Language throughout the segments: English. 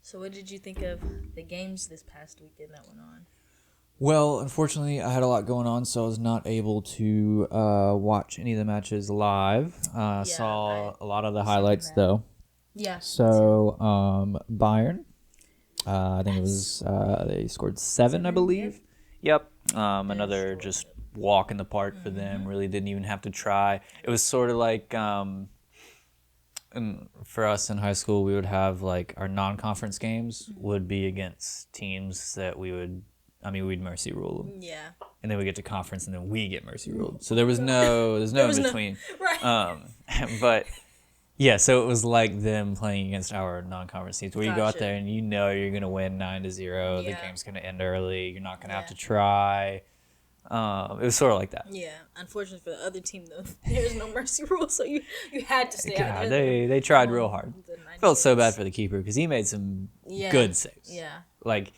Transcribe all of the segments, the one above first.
So what did you think of the games this past weekend that went on? Well, unfortunately, I had a lot going on, so I was not able to watch any of the matches live. Saw a lot of the highlights, though. Yeah. So, Bayern, I think it was, they scored 7, I believe. Yep. Another just walk in the park for them. Really didn't even have to try. It was sort of like... And for us in high school, we would have like our non-conference games would be against teams that we'd mercy rule them. Yeah. And then we get to conference, and then we get mercy ruled. So there's no in between. Right. But yeah, so it was like them playing against our non-conference teams, where you go out there and you know you're gonna win 9-0. Yeah. The game's gonna end early. You're not gonna have to try. It was sort of like that. Yeah. Unfortunately for the other team, though, there's no mercy rule, so you had to stay out. They tried real hard. Felt so bad for the keeper because he made some good saves. Yeah. Like,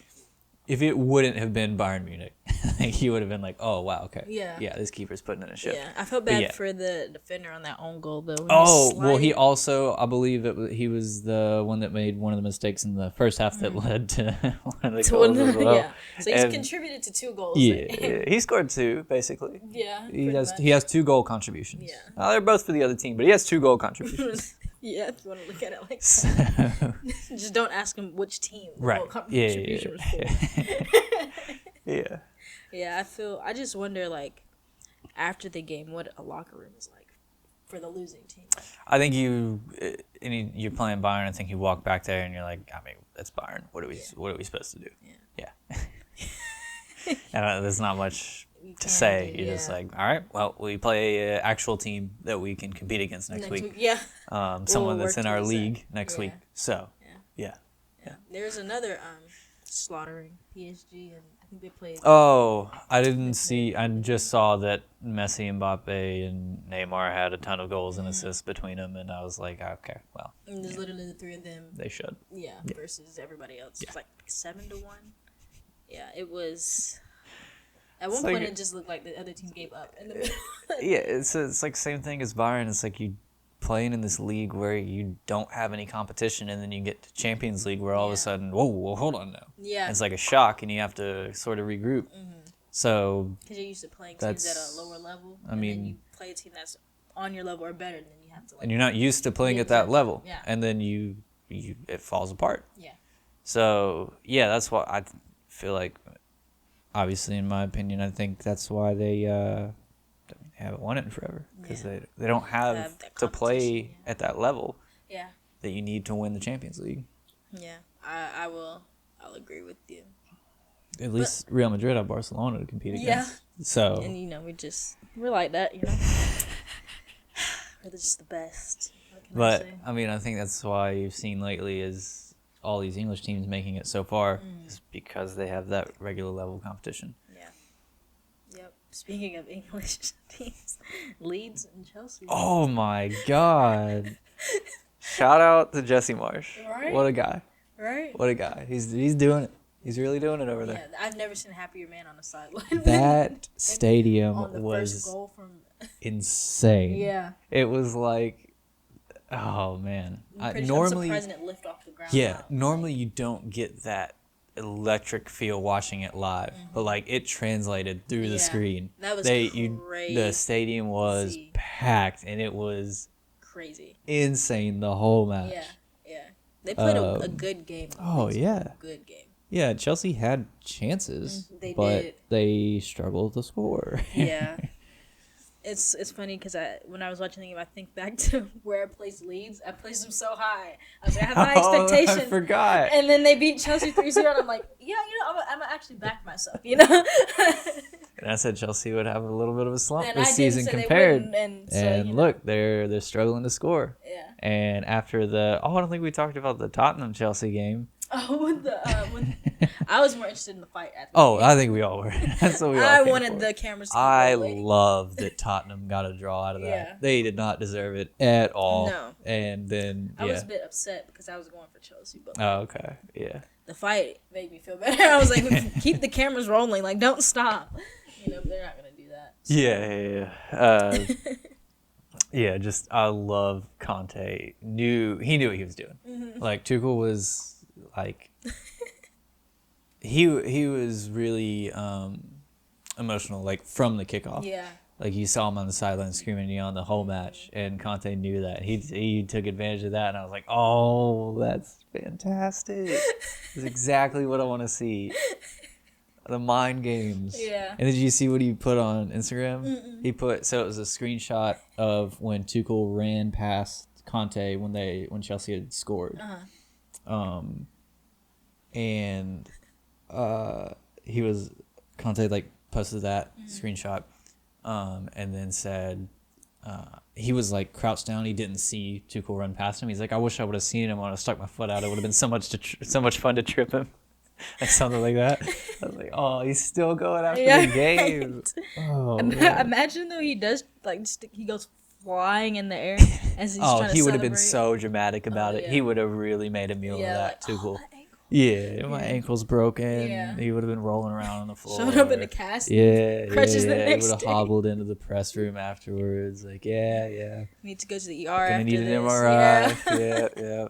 if it wouldn't have been Bayern Munich, he would have been like, oh, wow, okay. Yeah, this keeper's putting in a shift. Yeah, I felt bad for the defender on that own goal, though. He also, I believe he was the one that made one of the mistakes in the first half that led to one of the goals as well. Yeah, so he's contributed to 2 goals. Yeah, he scored 2, basically. Yeah, he has 2 goal contributions. Yeah. They're both for the other team, but he has 2 goal contributions. Yeah, if you want to look at it like that. Just don't ask him which team the goal contribution was for. Yeah. Yeah, I just wonder, like, after the game, what a locker room is like for the losing team. I think you're playing Bayern. I think you walk back there and you're like, I mean, that's Bayern. What are we supposed to do? Yeah. And there's not much to say. You're just like, all right, well, we play an actual team that we can compete against next week. Yeah. Someone that's in our league next week. So, yeah. There's another slaughtering PSG, and I think they played. Oh, I didn't see. I just saw that Messi, Mbappe, and Neymar had a ton of goals and assists between them, and I was like, okay, well. And there's literally the 3 of them. They should. Yeah, versus everybody else. It's like 7-1. Yeah, it was. At one point, it just looked like the other team gave up in the middle. Yeah, it's like same thing as Bayern. It's like you playing in this league where you don't have any competition, and then you get to Champions League where all of a sudden, whoa, hold on now. Yeah. And it's like a shock, and you have to sort of regroup. So because you're used to playing teams at a lower level, and then you play a team that's on your level or better, and then you have to. Like, and you're not used to playing at that level, yeah. And then it falls apart. Yeah. So that's what I feel like. Obviously, in my opinion, I think that's why they haven't won it in forever, because they don't have to play at that level that you need to win the Champions League. Yeah, I'll agree with you. At least Real Madrid have Barcelona to compete against. So and we're like that, we're just the best. But I mean, I think that's why you've seen lately is all these English teams making it so far is because they have that regular level competition. Yeah. Yep. Speaking of English teams, Leeds and Chelsea. Oh my God! Shout out to Jesse Marsh. Right? What a guy. Right? What a guy. He's doing it. He's really doing it over there. Yeah, I've never seen a happier man on the sideline. That stadium on the was first goal from... insane. Yeah. It was like, oh man. Normally, the president lift off the ground. Yeah, normally you don't get that electric feel watching it live, but like it translated through the screen. That was crazy. The stadium was packed, and it was crazy, insane the whole match. Yeah. They played a good game. Oh yeah, good game. Yeah, Chelsea had chances, but they struggled to score. Yeah. It's funny because when I was watching the game, I think back to where I placed Leeds. I placed them so high. I was like, I have high expectations. I forgot. And then they beat Chelsea 3-0, and I'm like, I'm actually back myself, And I said Chelsea would have a little bit of a slump this season compared. And look, they're struggling to score. Yeah. And after I don't think we talked about the Tottenham Chelsea game. Oh, I was more interested in the fight. I think we all were. That's what we all I wanted the cameras to I love that Tottenham got a draw out of that. Yeah. They did not deserve it at all. No. And then, I was a bit upset because I was going for Chelsea. But okay. Yeah. The fight made me feel better. I was like, keep the cameras rolling. Like, don't stop. But they're not going to do that. So. Yeah. I love Conte. He knew what he was doing. Like, Tuchel was... like he was really emotional, like from the kickoff. Yeah. Like you saw him on the sideline screaming, yelling the whole match, and Conte knew that. He took advantage of that, and I was like, oh, that's fantastic. That's exactly what I want to see. The mind games. Yeah. And did you see what he put on Instagram? Mm-mm. He put, so it was a screenshot of when Tuchel ran past Conte when Chelsea had scored. And Conte like posted that screenshot. And then said he was like crouched down. He didn't see Tuchel run past him. He's like, I wish I would have seen him. I would have stuck my foot out. It would have been so much fun to trip him, like something like that. I was like, oh, he's still going after the game. Right. Oh, imagine though he does like he goes flying in the air as he's trying to he would have celebrate. been so dramatic about it. Yeah. He would have really made a meal of that, like, Tuchel. Oh, my ankle's broken. Yeah. He would have been rolling around on the floor. Showed up in the cast. Crutches the next He would day. have hobbled into the press room afterwards. Like, Need to go to the ER after need this. an MRI. Yeah.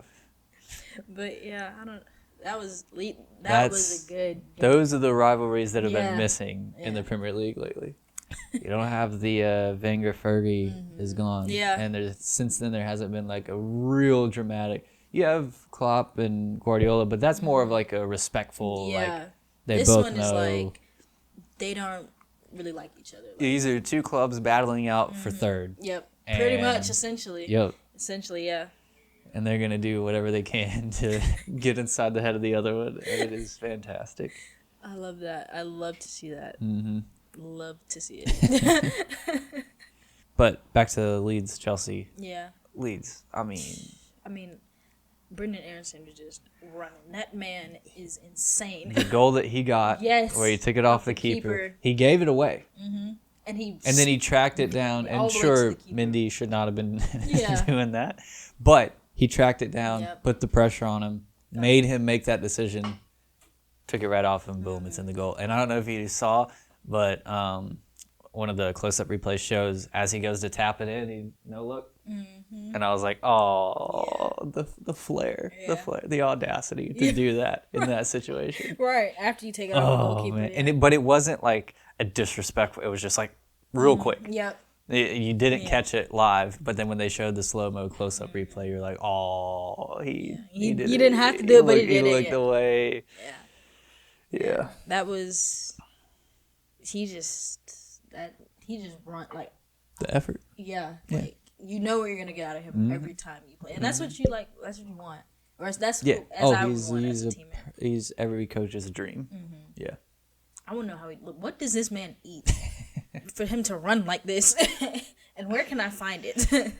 But yeah, I don't. That was was a good game. Those are the rivalries that have been missing in the Premier League lately. You don't have the Wenger-Fergie is gone. Yeah. And since then there hasn't been like a real dramatic. You have Klopp and Guardiola, but that's more of like a respectful, like they this both one know. Is like they don't really like each other. Like, these are two clubs battling out for third. Yep. Pretty much, essentially. Yep. Essentially, yeah. And they're gonna do whatever they can to get inside the head of the other one, and it is fantastic. I love that. I love to see that. Love to see it. But back to Leeds, Chelsea. Yeah. Leeds. I mean, Brendan Aronson was just running. That man is insane. The goal that he got, where he took it off the keeper, he gave it away. And then he tracked it down, and sure, Mendy should not have been doing that, but he tracked it down, put the pressure on him, made him make that decision, took it right off him, boom, it's in the goal. And I don't know if you saw, but one of the close-up replay shows as he goes to tap it in, he no look. And I was like, oh, the flair, the audacity to do that in that situation. Right, after you take it off the goalkeeper. Man. And but it wasn't like a disrespectful, it was just like real quick. Yep. You didn't catch it live, but then when they showed the slow-mo close-up replay, you're like, oh, he did it. You didn't have to do it, but he did it. He looked away. Yeah. That was, he just run, like. The effort. Yeah. Like, you know what you're going to get out of him every time you play. And that's what you like, that's what you want. Or that's I would want as a teammate. He's every coach's dream. Yeah. I want to know what does this man eat for him to run like this? And where can I find it?